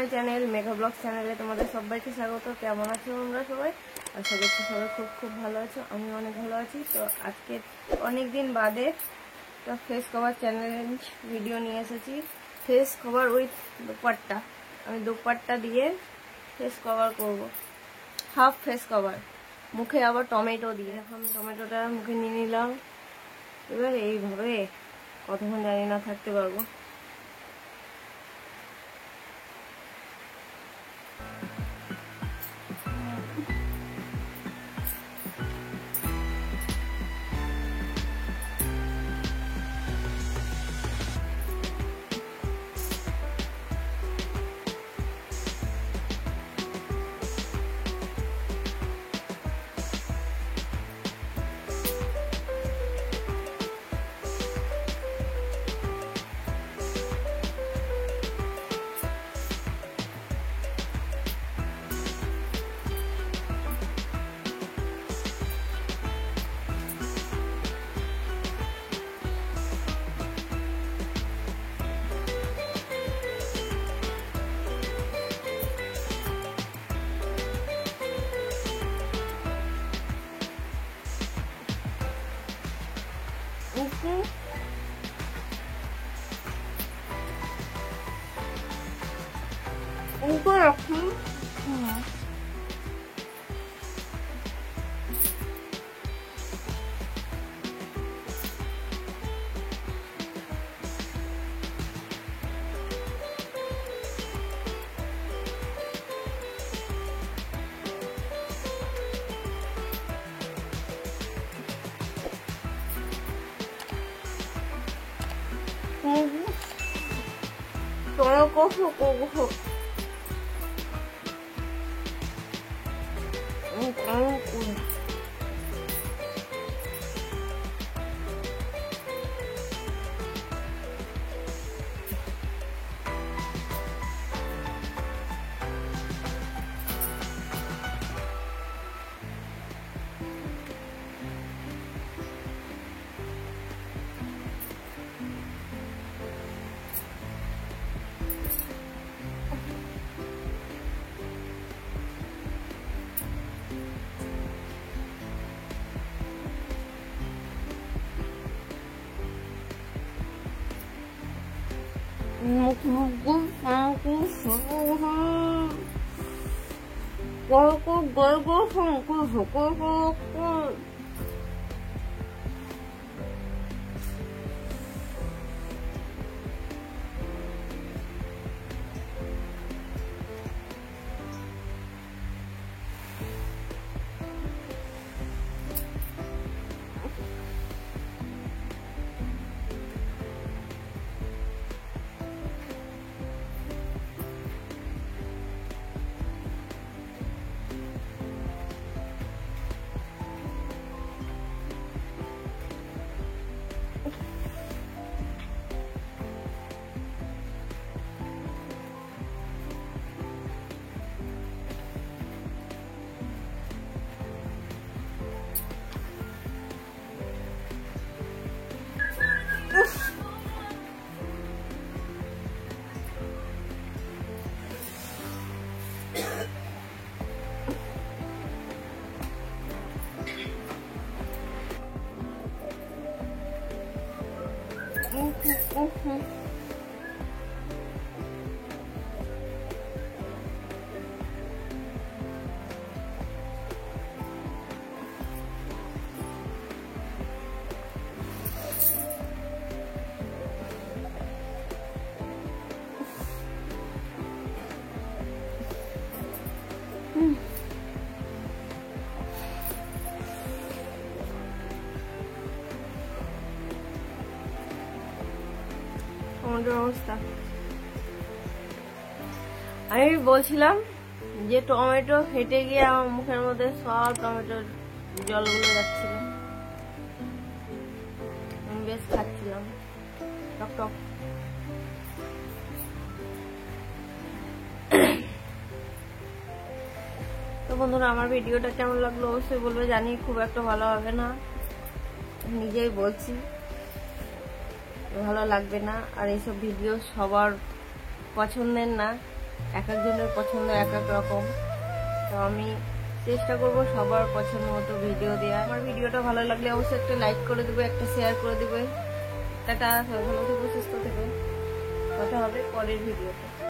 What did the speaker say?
My channel Megha blog চ্যানেলে তোমাদের সবাইকে স্বাগত। কেমন আছো তোমরা সবাই? আশা করছি সবাই খুব খুব ভালো আছো। আমি অনেক ভালো আছি। তো আজকে অনেক দিন বাদে তো ফেস কভার চ্যালেঞ্জ ভিডিও নিয়ে এসেছি। Face cover with dupatta. আমি দুপাট্টা দিয়ে ফেস কভার করব, হাফ ফেস কভার, মুখে আবার টমেটো দিয়ে। এখন টমেটোটা মুখে নিয়ে নিলাম। এবার এইভাবে কতক্ষণ জানি না থাকতে পারবো। অবস্থা আমি বলছিলাম যে টমেটো ফেটে গিয়ে আমার মুখের মধ্যে সব টমেটোর জলগুলো যাচ্ছিল। আমি বেশ খাচ্ছিলাম টক টক। তো বন্ধুরা, আমার ভিডিওটা কেমন লাগলো অবশ্যই বলবে। জানি খুব একটা ভালো হবে না, নিজেই বলছি, ভালো লাগবে না। আর এইসব ভিডিও সবার পছন্দের না, এক একজনের পছন্দ এক এক রকম। তো আমি চেষ্টা করব সবার পছন্দ মতো ভিডিও দেওয়া। আমার ভিডিওটা ভালো লাগলে অবশ্যই একটা লাইক করে দেবে, একটা শেয়ার করে দেবে। টাটা, ভালো থেকো, সুস্থ থেকো। কথা হবে পরের ভিডিওতে।